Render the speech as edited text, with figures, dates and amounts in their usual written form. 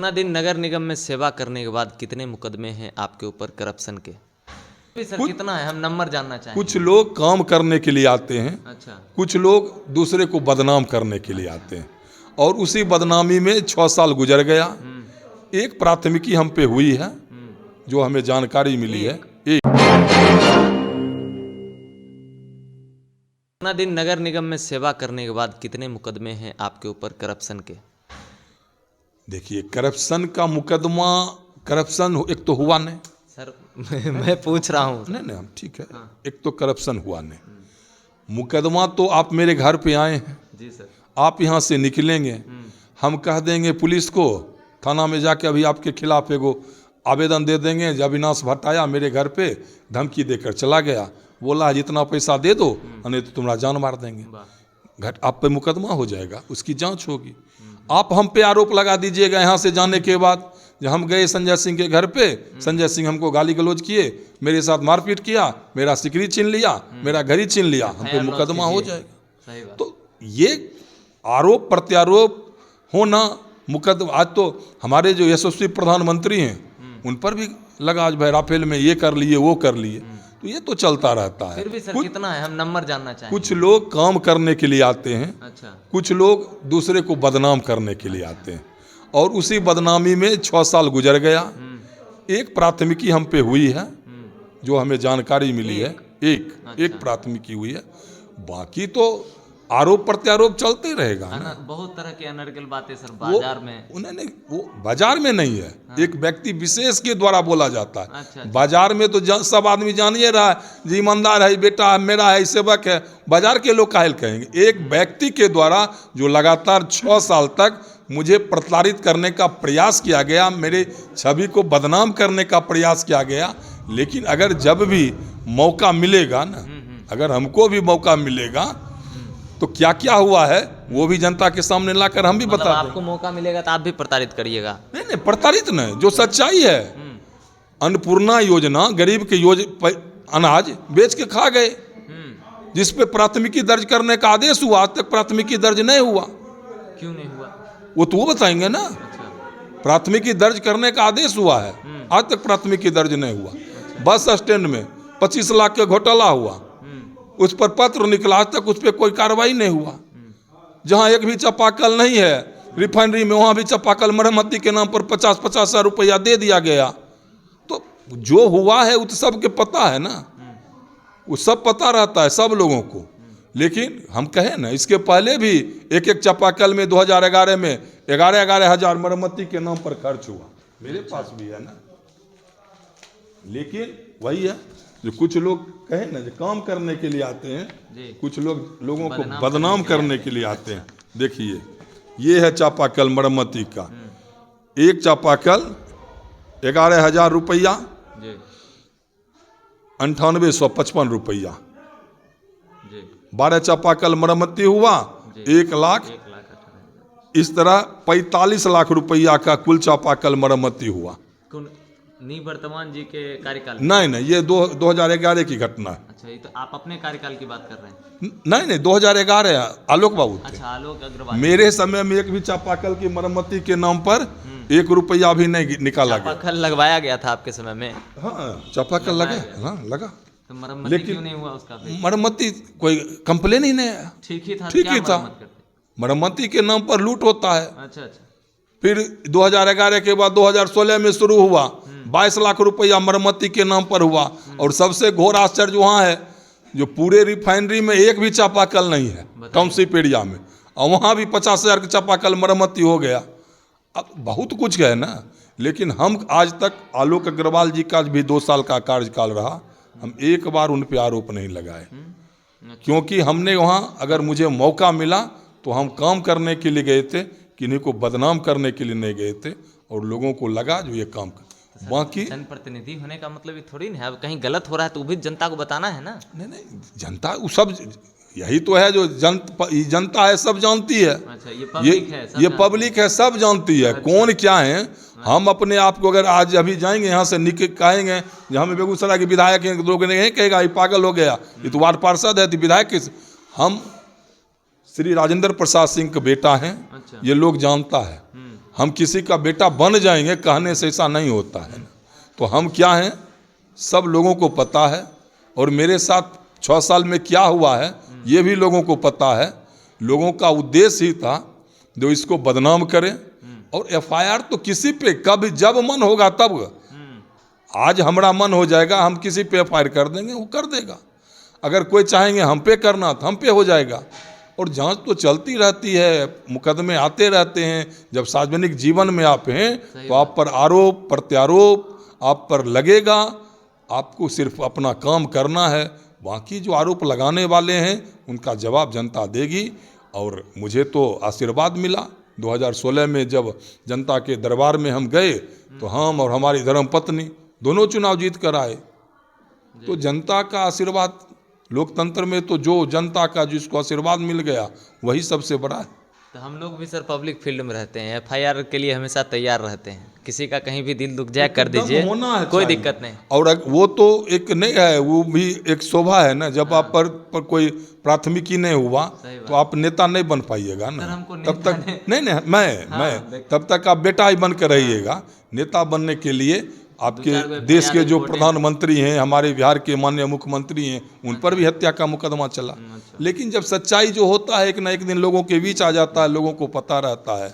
इतना दिन नगर निगम में सेवा करने के बाद कितने मुकदमे हैं आपके ऊपर करप्शन के? सर कितना है, हम नंबर जानना चाहेंगे। कुछ लोग काम करने के लिए आते हैं, अच्छा, कुछ लोग दूसरे को बदनाम करने के लिए आते हैं और उसी बदनामी में 6 साल गुजर गया। एक प्राथमिकी हम पे हुई है जो हमें जानकारी मिली है। इतना दिन नगर निगम में सेवा करने के बाद कितने मुकदमे हैं आपके ऊपर करप्शन के? देखिए, करप्शन का मुकदमा, करप्शन एक तो हुआ नहीं सर मैं पूछ रहा हूँ। नहीं हम ठीक है। एक तो करप्शन हुआ नहीं, मुकदमा तो आप मेरे घर पे आए हैं जी सर। आप यहाँ से निकलेंगे, हम कह देंगे पुलिस को, थाना में जाके अभी आपके खिलाफ एगो आवेदन दे देंगे। जब अविनाश भट्ट आया मेरे घर पे, धमकी देकर चला गया, बोला जितना पैसा दे दो नहीं तो तुम्हारा जान मार देंगे। घट आप पे मुकदमा हो जाएगा, उसकी जांच होगी। आप हम पे आरोप लगा दीजिएगा यहाँ से जाने के बाद, जब हम गए संजय सिंह के घर पे, संजय सिंह हमको गाली गलौज किए, मेरे साथ मारपीट किया, मेरा सिकरी छीन लिया, मेरा घर ही छीन लिया, हम पे मुकदमा हो जाएगा। तो ये आरोप प्रत्यारोप होना मुकदमा, आज तो हमारे जो यशस्वी प्रधानमंत्री हैं उन पर भी लगा, आज भाई राफेल में ये कर लिए वो कर लिए, तो ये तो चलता रहता है। फिर भी सर कितना है, हम नंबर जानना चाहेंगे। कुछ लोग काम करने के लिए आते हैं, अच्छा, कुछ लोग दूसरे को बदनाम करने के लिए आते हैं और उसी बदनामी में 6 साल गुजर गया। एक प्राथमिकी हम पे हुई है जो हमें जानकारी मिली है। एक प्राथमिकी हुई है, बाकी तो आरोप प्रत्यारोप चलते रहेगा ना। बहुत तरह की अनर्गल बातें सर बाजार में, उन्होंने वो बाजार में नहीं है, एक व्यक्ति विशेष के द्वारा बोला जाता है। अच्छा। बाजार में तो सब आदमी जान ही रहा है, जी ईमानदार है, बेटा मेरा है, सेवक है, बाजार के लोग काहे कहेंगे। एक व्यक्ति के द्वारा जो लगातार 6 साल तक मुझे प्रताड़ित करने का प्रयास किया गया, मेरे छवि को बदनाम करने का प्रयास किया गया। लेकिन अगर जब भी मौका मिलेगा ना, अगर हमको भी मौका मिलेगा तो क्या क्या हुआ है वो भी जनता के सामने लाकर हम भी बता देंगे। आपको मौका मिलेगा तो आप भी प्रताड़ित करिएगा। नहीं प्रताड़ित नहीं, जो सच्चाई है। अन्नपूर्णा योजना, गरीब के अनाज बेच के खा गए, जिस पे प्राथमिकी दर्ज करने का आदेश हुआ, आज तक प्राथमिकी दर्ज नहीं हुआ। क्यों नहीं हुआ वो तो वो बताएंगे ना। प्राथमिकी दर्ज करने का आदेश हुआ है, आज तक प्राथमिकी दर्ज नहीं हुआ। बस स्टैंड में 25 लाख का घोटाला हुआ, उस पर पत्र निकला, आज तक उस पर कोई कार्रवाई नहीं हुआ। जहां एक भी चापाकल नहीं है रिफाइनरी में, वहां भी चापाकल मरम्मती के नाम पर 50-50 हजार रुपया दे दिया गया। तो जो हुआ है वो तो सबके पता है ना, वो सब पता रहता है सब लोगों को। लेकिन हम कहें ना, इसके पहले भी एक चापाकल में 2011 में 11 हजार मरम्मती के नाम पर खर्च हुआ, मेरे पास भी है ना। लेकिन वही है, जो कुछ लोग कहें ना, जो काम करने के लिए आते हैं, कुछ लोगों को बदनाम करने के लिए आते हैं। देखिए, ये है चापाकल मरम्मती का, एक चापाकल 11 हजार रुपया, 9855 रुपया। 12 चापाकल मरम्मती हुआ 1 लाख, इस तरह 45 लाख रुपया का कुल चापाकल मरम्मती हुआ। वर्तमान जी के कार्यकाल? नहीं, ये 2011 की घटना है। अच्छा, ये तो आप अपने कार्यकाल की बात कर रहे हैं। नहीं 2011 आलोक बाबू थे। अच्छा, आलोक अग्रवाल। मेरे समय में एक भी चापाकल की मरम्मती के नाम पर 1 रुपया भी नहीं निकाला गया। चापाकल लगवाया गया था आपके समय में? हाँ, चापाकल लगा, हाँ लगा। तो मरम्मती क्यों नहीं हुआ उसका? मरम्मती कोई कंप्लेन ही नहीं आया। ठीक ही था, ठीक ही था। मरम्मती के नाम पर लूट होता है। अच्छा। फिर 2011 के बाद 2016 में शुरू हुआ, 22 लाख रुपया मरम्मती के नाम पर हुआ। और सबसे घोर आश्चर्य वहाँ है, जो पूरे रिफाइनरी में एक भी चापाकल नहीं है टाउनशिप एरिया में, और वहाँ भी 50 हजार का चापाकल मरम्मती हो गया। अब बहुत कुछ है ना। लेकिन हम आज तक, आलोक अग्रवाल जी का भी 2 साल का कार्यकाल रहा, हम एक बार उन पे आरोप नहीं लगाए, क्योंकि हमने वहाँ, अगर मुझे मौका मिला तो हम काम करने के लिए गए थे, किन्हीं को बदनाम करने के लिए नहीं गए थे। और लोगों को लगा जो ये काम कर, बाकी जनप्रतिनिधि होने का मतलब ये थोड़ी नहीं है, अब कहीं गलत हो रहा है तो भी जनता को बताना है ना। नहीं, जनता वो सब, यही तो है जो जनता है, सब जानती है। अच्छा, ये पब्लिक है, ये पब्लिक है, सब जानती है। अच्छा। कौन क्या है। हम अपने आप को अगर आज अभी जाएंगे यहाँ से कहेंगे, हमें बेगूसराय के विधायक हैं, लोग नहीं कहेगा ये पागल हो गया, ये तो वार्ड पार्षद है, तो विधायक। हम श्री राजेंद्र प्रसाद सिंह का बेटा हैं। अच्छा। ये लोग जानता है। हम किसी का बेटा बन जाएंगे कहने से ऐसा नहीं होता है। तो हम क्या हैं सब लोगों को पता है, और मेरे साथ 6 साल में क्या हुआ है ये भी लोगों को पता है। लोगों का उद्देश्य ही था जो इसको बदनाम करें, और एफआईआर तो किसी पे कब जब मन होगा तब। आज हमारा मन हो जाएगा हम किसी पे एफआईआर कर देंगे, वो कर देगा। अगर कोई चाहेंगे हम पे करना तो हम पे हो जाएगा। और जांच तो चलती रहती है, मुकदमे आते रहते हैं। जब सार्वजनिक जीवन में आप हैं तो आप पर आरोप प्रत्यारोप आप पर लगेगा। आपको सिर्फ अपना काम करना है, बाकी जो आरोप लगाने वाले हैं उनका जवाब जनता देगी। और मुझे तो आशीर्वाद मिला 2016 में जब जनता के दरबार में हम गए तो हम और हमारी धर्मपत्नी दोनों चुनाव जीत कर आए। तो जनता का आशीर्वाद लोकतंत्र में तो जो जनता का जिसको आशीर्वाद मिल गया वही सबसे बड़ा है। तो हम लोग भी सर पब्लिक फील्ड में रहते हैं, एफआईआर के लिए हमेशा तैयार रहते हैं। किसी का कहीं भी दिल दुख जाए कर दीजिए, होना है, कोई दिक्कत नहीं। और वो तो एक नहीं है, वो भी एक शोभा है ना। जब आप पर कोई प्राथमिकी नहीं हुआ तो आप नेता नहीं बन पाइएगा ना। तब तक नहीं मैं तब तक आप बेटा ही बन कर रहिएगा। नेता बनने के लिए आपके देश के जो प्रधानमंत्री हैं, हमारे बिहार के माननीय मुख्यमंत्री हैं, उन पर भी हत्या का मुकदमा चला। लेकिन जब सच्चाई जो होता है एक ना एक दिन लोगों के बीच आ जाता है, लोगों को पता रहता है।